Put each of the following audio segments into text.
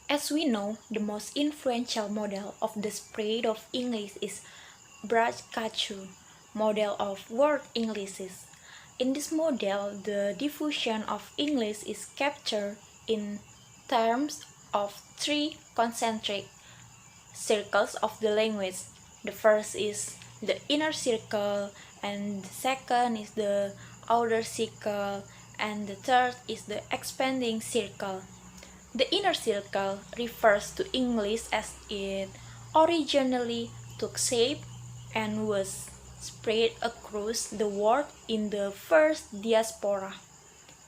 As we know, the most influential model of the spread of English is Bradshaw model of world Englishes. In this model, the diffusion of English is captured in terms of three concentric circles of the language. The first is the inner circle, and the second is the outer circle, and the third is the expanding circle. The inner circle refers to English as it originally took shape and was spread across the world in the first diaspora.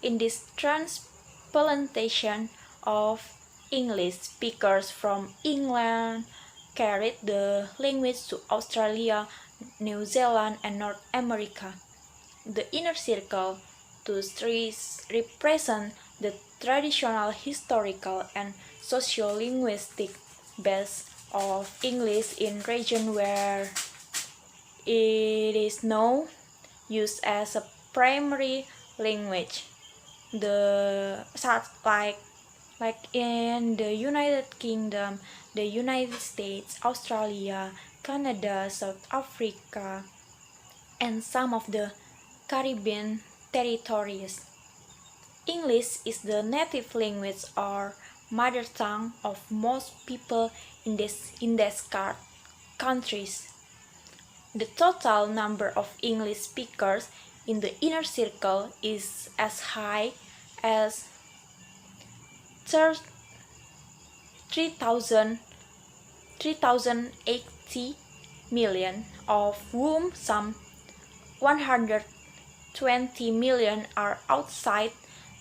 In this transplantation of English, speakers from England carried the language to Australia, New Zealand, and North America. The inner circle to trees represent the traditional historical and sociolinguistic base of English in region where it is now used as a primary language. The such like in the United Kingdom, the United States, Australia, Canada, South Africa, and some of the Caribbean territories. English is the native language or mother tongue of most people in these countries. The total number of English speakers in the inner circle is as high as 3,000 3,080 million, of whom some 120 million are outside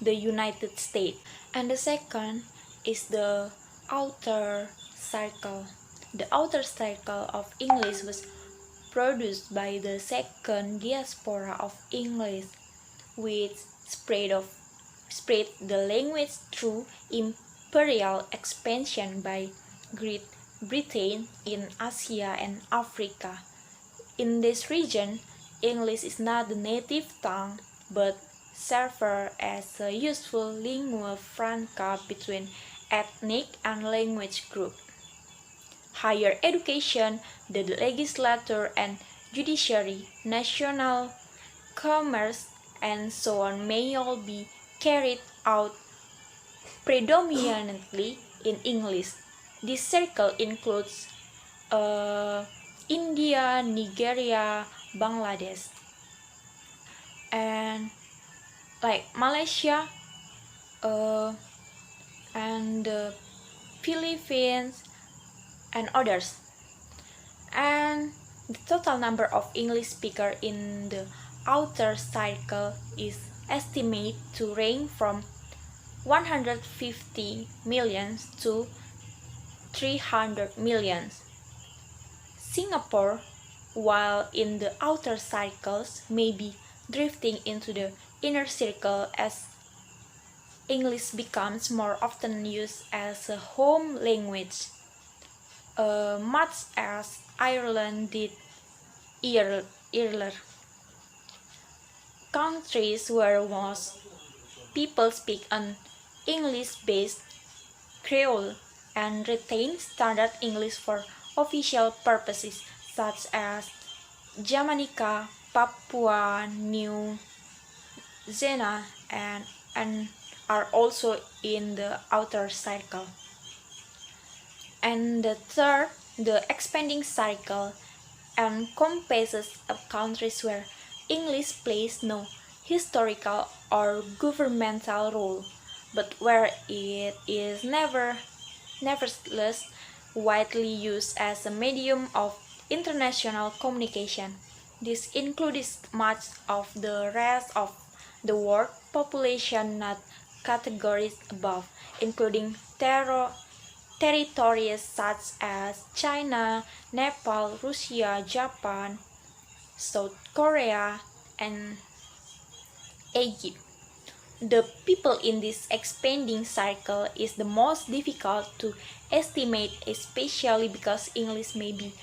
the United States. And the second is the outer circle. The outer circle of English was produced by the second diaspora of English, which spread the language through imperial expansion by Great Britain in Asia and Africa. In this region, English is not the native tongue, but serves as a useful lingua franca between ethnic and language groups. Higher education, the legislature and judiciary, national commerce, and so on may all be carried out predominantly in English. This circle includes India, Nigeria, Bangladesh, and like Malaysia, uh, and the Philippines, and others. And the total number of English speakers in the outer circle is estimated to range from 150 million to 300 million. Singapore, while in the outer circles, may be drifting into the inner circle as English becomes more often used as a home language, much as Ireland did earlier. Countries where most people speak an English-based Creole and retain standard English for official purposes, such as Jamaica, Papua New Guinea, and are also in the outer circle. And the third, the expanding circle, encompasses countries where English plays no historical or governmental role, but where it is nevertheless widely used as a medium of international communication. This includes much of the rest of the world population not categorized above, including territories such as China, Nepal, Russia, Japan, South Korea, and Egypt. The people in this expanding circle is the most difficult to estimate, especially because English may be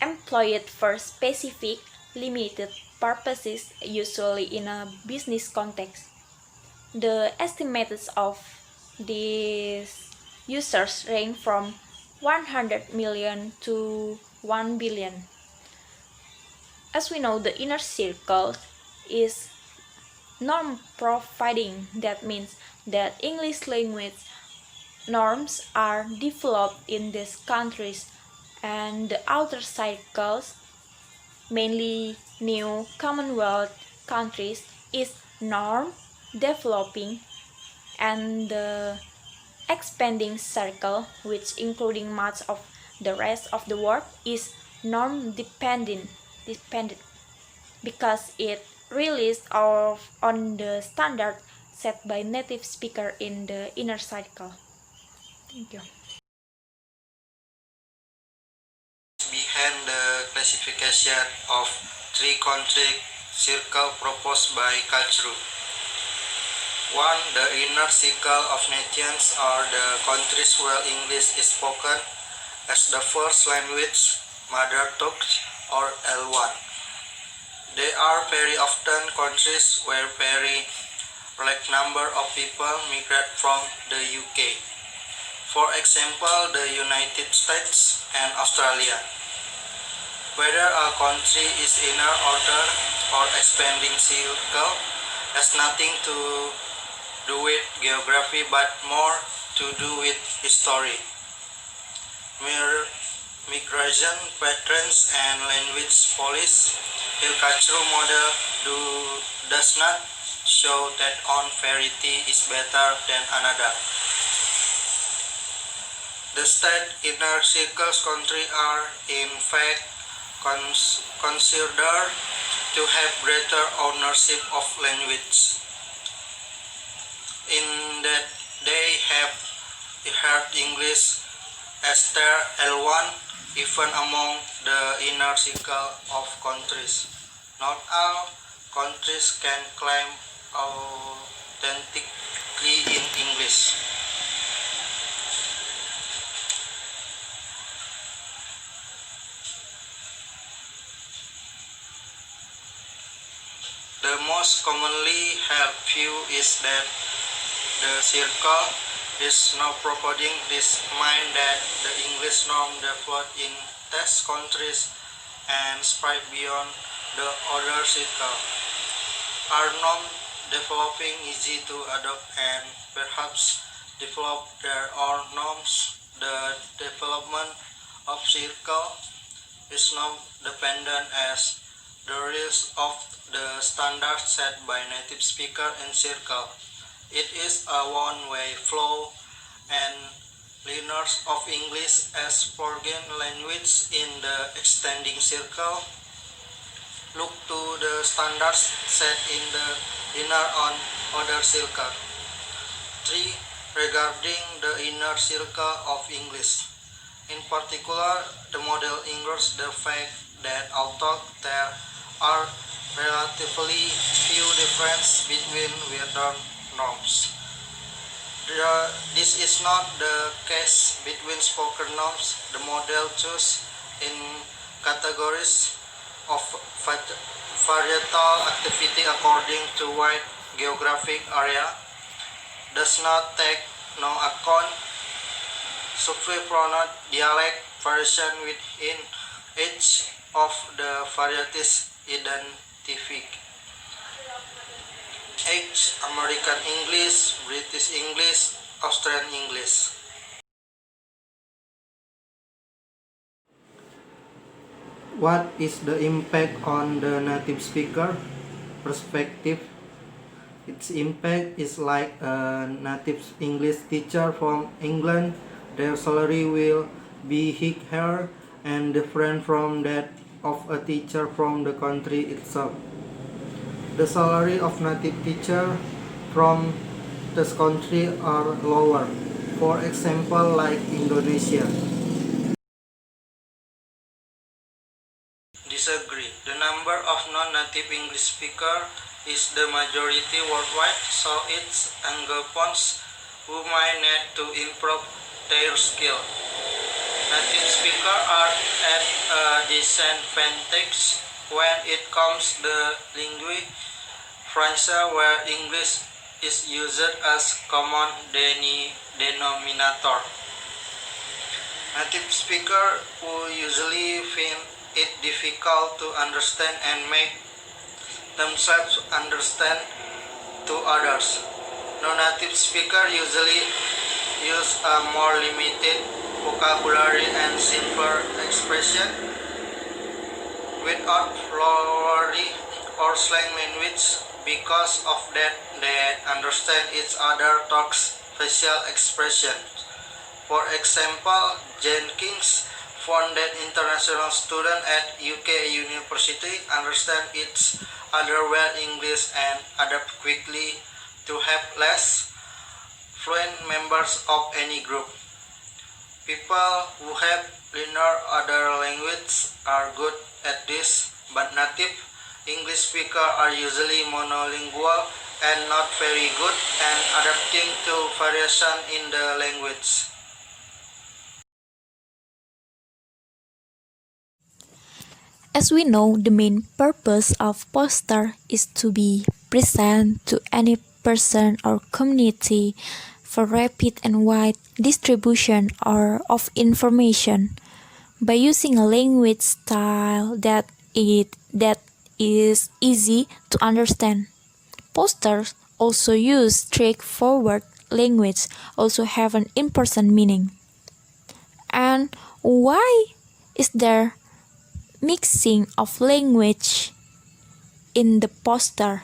employed for specific, limited purposes, usually in a business context. The estimates of this users range from 100 million to 1 billion. As we know, the inner circle is norm providing. That means that English language norms are developed in these countries, and the outer circles, mainly new Commonwealth countries, is norm developing, and the expanding circle, which including much of the rest of the world, is norm dependent because it relies on the standard set by native speaker in the inner circle. Thank you. Behind the classification of three concentric circles proposed by Kachru. One, the inner circle of nations are the countries where English is spoken as the first language, mother tongue, or L1. They are very often countries where very large number of people migrate from the UK. For example, the United States and Australia. Whether a country is inner order or expanding circle has nothing to do with geography but more to do with history, migration patterns, and language policy. The cultural model does not show that one variety is better than another. The state inner circles countries are in fact considered to have greater ownership of language, in that they have heard English as their L1 even among the inner circle of countries. Not all countries can claim authentically in English. The most commonly held view is that the circle is now providing this mind that the English norm developed in test countries and spread beyond the other circle are not developing easy to adopt and perhaps develop their own norms. The development of circle is not dependent as the rules of the standards set by native speaker in circle. It is a one-way flow, and learners of English as foreign language in the extending circle look to the standards set in the inner and other circle. 3. Regarding the inner circle of English. In particular, the model ignores the fact that although there are relatively few differences between written norms, this is not the case between spoken norms. The model chooses in categories of varietal activity according to wide geographic area, does not take no account subpronoun dialect variation within each of the varieties identified. H. American English, British English, Australian English. What is the impact on the native speaker perspective? Its impact is like a native English teacher from England. Their salary will be higher and different from that of a teacher from the country itself. The salary of native teacher from this country are lower. For example, like Indonesia. Disagree. The number of non-native English speakers is the majority worldwide, so it encompasses who might need to improve their skill. Native speakers are at a disadvantage when it comes to the language French, where English is used as common denominator. Native speakers who usually find it difficult to understand and make themselves understand to others. Non-native speakers usually use a more limited vocabulary and simpler expression without flowery or slang language. Because of that, they understand each other talks facial expressions. For example, Jenkins found that international students at UK University understand each other well English and adapt quickly to have less fluent members of any group. People who have learned other languages are good at this, but native English speakers are usually monolingual and not very good at adapting to variation in the language. As we know, the main purpose of poster is to be present to any person or community for rapid and wide distribution or of information by using a language style that is easy to understand. Posters also use straightforward language, also have an in-person meaning. And why is there mixing of language in the poster?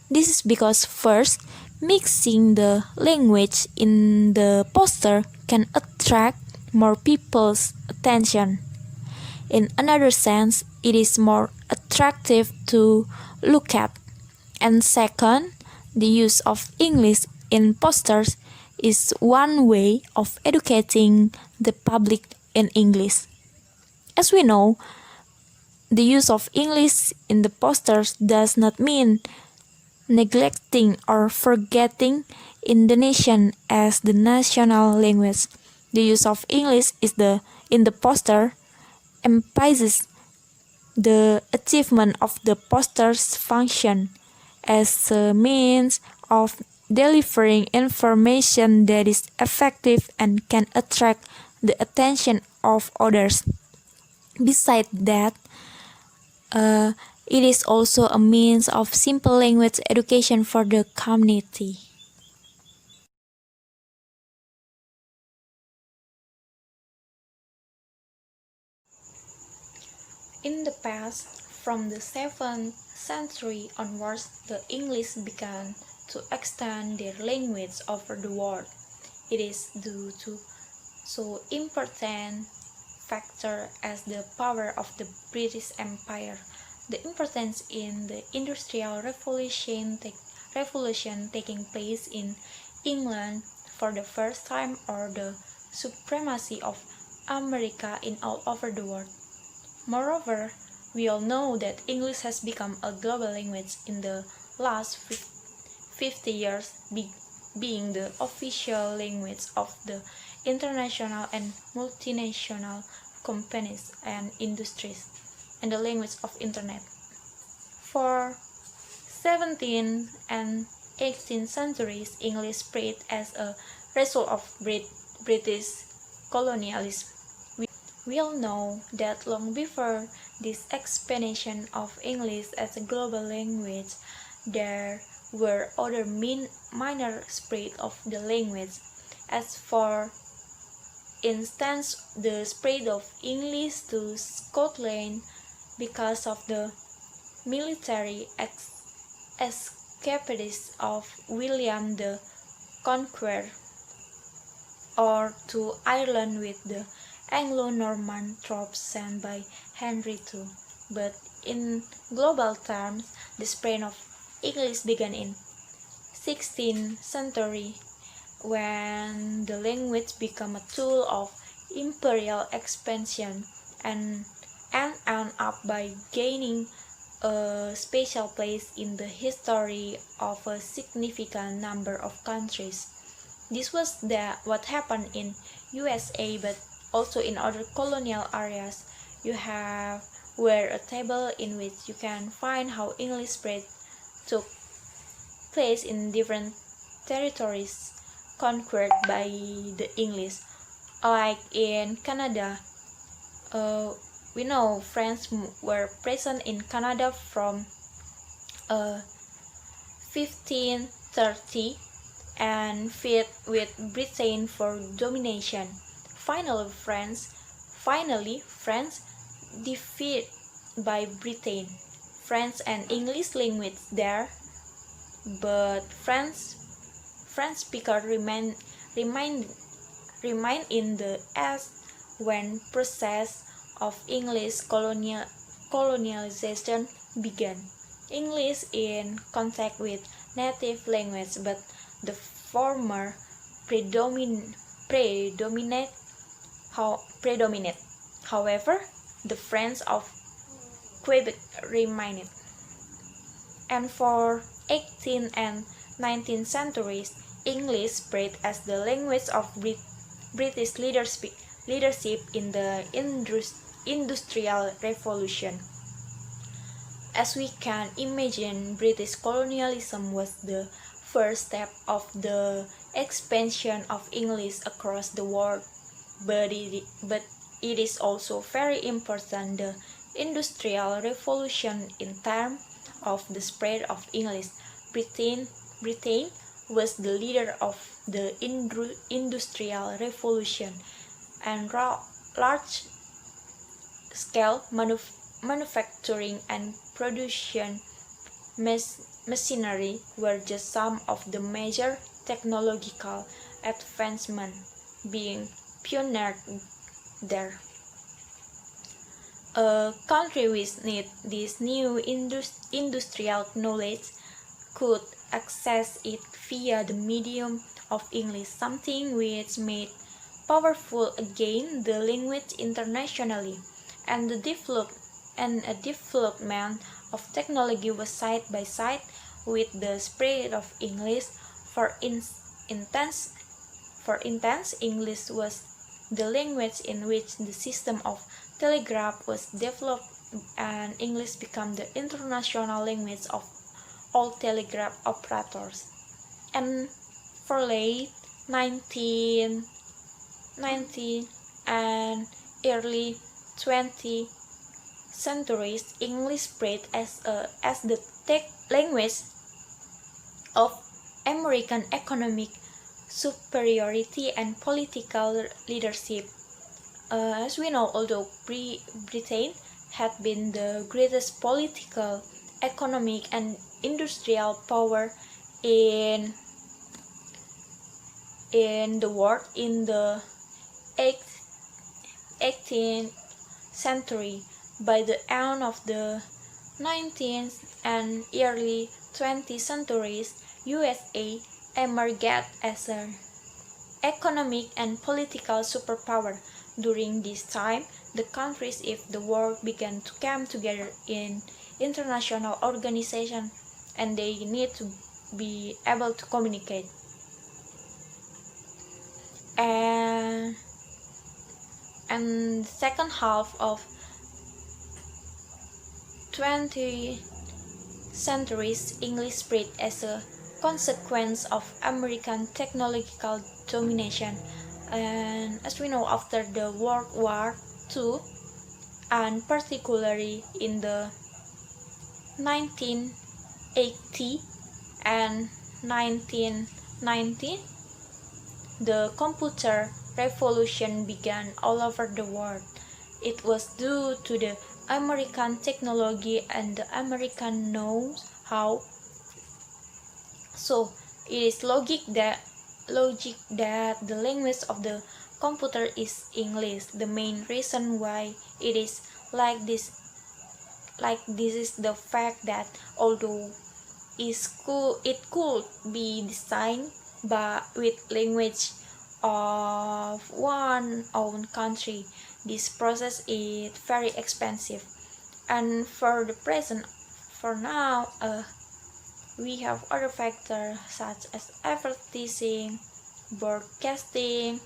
This is because first, mixing the language in the poster can attract more people's attention. In another sense, it is more attractive to look at. And second, the use of English in posters is one way of educating the public in English. As we know, the use of English in the posters does not mean neglecting or forgetting Indonesian as the national language. The use of English in the poster emphasizes the achievement of the poster's function as a means of delivering information that is effective and can attract the attention of others. Besides that, it is also a means of simple language education for the community. In the past, from the 7th century onwards, the English began to extend their language over the world. It is due to so important factor as the power of the British Empire, the importance in the Industrial Revolution, taking place in England for the first time, or the supremacy of America in all over the world. Moreover, we all know that English has become a global language in the last 50 years, being the official language of the international and multinational companies and industries, and the language of internet. For 17th and 18th centuries, English spread as a result of British colonialism. We all know that long before this expansion of English as a global language, there were other minor spread of the language. As for instance, the spread of English to Scotland because of the military escapades of William the Conqueror, or to Ireland with the Anglo-Norman troops sent by Henry II. But in global terms, the spread of English began in 16th century, when the language became a tool of imperial expansion and ended up by gaining a special place in the history of a significant number of countries. This was what happened in USA, but also in other colonial areas. You have where a table in which you can find how English spread took place in different territories conquered by the English. Like in Canada, we know French were present in Canada from 1530 and fought with Britain for domination. Finally, France defeated by Britain. French and English language there, but French speakers remain in the East when process of English colonialization began. English in contact with native language, but the former predominate. However, the French of Quebec remained. And for 18th and 19th centuries, English spread as the language of British leadership in the Industrial Revolution. As we can imagine, British colonialism was the first step of the expansion of English across the world, but it is also very important the Industrial Revolution in terms of the spread of English. Britain was the leader of the Industrial Revolution, and large-scale manufacturing and production machinery were just some of the major technological advancements being pioneered there. A country which needed this new industrial knowledge could access it via the medium of English, something which made powerful again the language internationally, and a development of technology was side by side with the spread of English. For instance, English was the language in which the system of telegraph was developed, and English became the international language of all telegraph operators. And for late 19th and early 20th centuries, English spread as the tech language of American economic superiority and political leadership. As we know, although Britain had been the greatest political, economic, and industrial power in the world in the 18th century, by the end of the 19th and early 20th centuries, USA emerged as an economic and political superpower. During this time, the countries of the world began to come together in international organizations, and they need to be able to communicate. And the second half of 20th centuries, English spread as a consequence of American technological domination. And as we know, after the World War II, and particularly in the 1980 and 1990, the computer revolution began all over the world. It was due to the American technology and the American knows how. So it is logic that the language of the computer is English. The main reason why it is like this is the fact that although it could be designed with language of one own country, this process is very expensive. And for now, we have other factors such as advertising, broadcasting,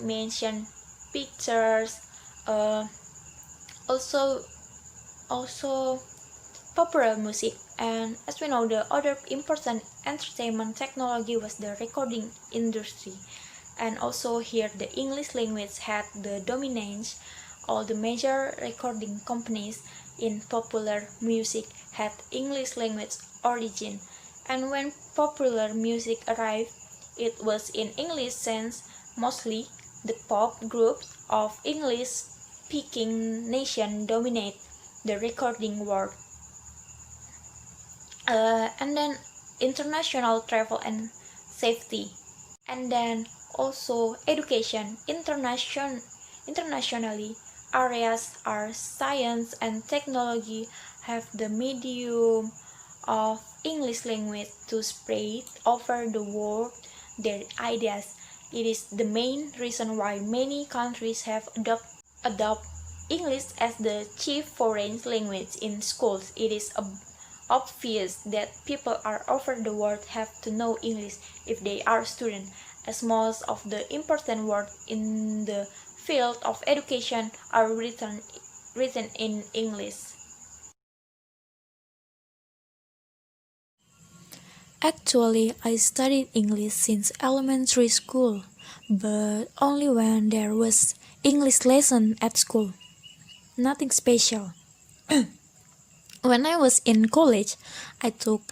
mention pictures, also popular music, and as we know, the other important entertainment technology was the recording industry. And also here the English language had the dominance. All the major recording companies in popular music had English language origin, and when popular music arrived, it was in English sense. Mostly the pop groups of English speaking nation dominate the recording world. And then international travel and safety, and then also education. Internationally, areas are science and technology have the medium of English language to spread over the world their ideas. It is the main reason why many countries have adopt English as the chief foreign language in schools. It is obvious that people all over the world have to know English if they are students, as most of the important words in the field of education are written in English. Actually, I studied English since elementary school, but only when there was English lesson at school. Nothing special. When I was in college, I took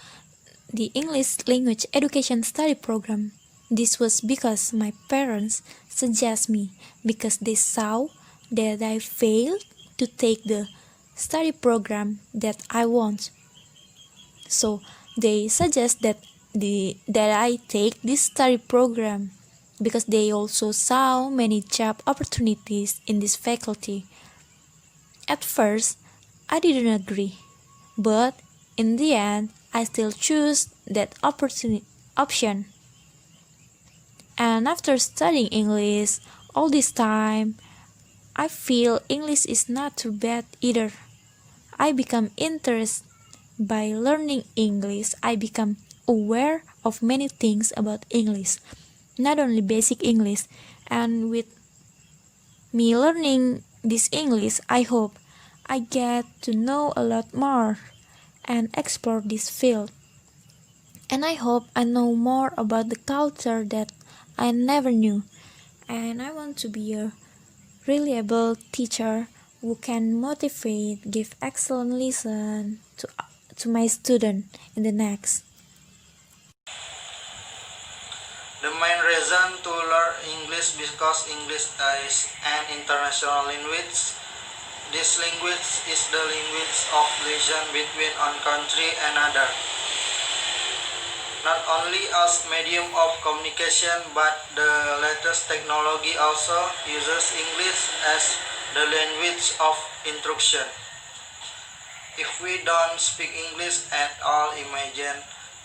the English language education study program. This was because my parents suggest me because they saw that I failed to take the study program that I want. So they suggest that I take this study program because they also saw many job opportunities in this faculty. At first, I didn't agree, but in the end, I still choose that option. And after studying English all this time, I feel English is not too bad either. I become interested by learning English. I become aware of many things about English, not only basic English. And with me learning this English, I hope I get to know a lot more and explore this field. And I hope I know more about the culture that I never knew. And I want to be a reliable teacher who can motivate, give excellent lesson to my student in the next. The main reason to learn English because English is an international language. This language is the language of relation between one country and another. Not only as medium of communication, but the latest technology also uses English as the language of instruction. If we don't speak English at all, imagine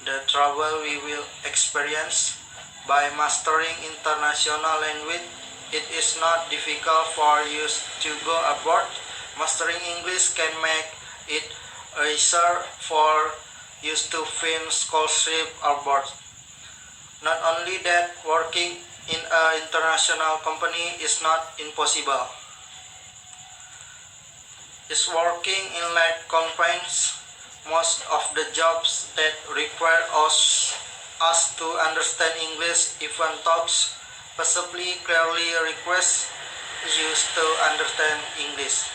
the trouble we will experience. By mastering international language, it is not difficult for you to go abroad. Mastering English can make it easier for you to find scholarship abroad. Not only that, working in an international company is not impossible. Is working in like companies, most of the jobs that require us to understand English, even talks, possibly clearly request you to understand English.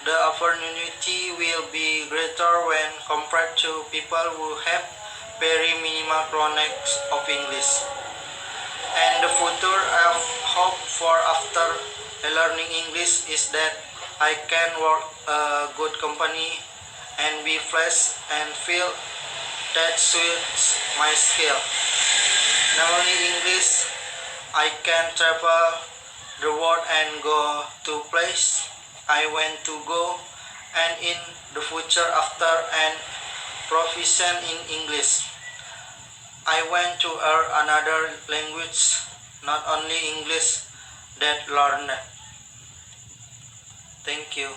The opportunity will be greater when compared to people who have very minimal knowledge of English. And the future I hope for after learning English is that I can work a good company and be fresh and feel that suits my skill. Knowing English, I can travel the world and go to place I want to go, and in the future after an proficient in English, I want to learn another language, not only English that learned. Thank you.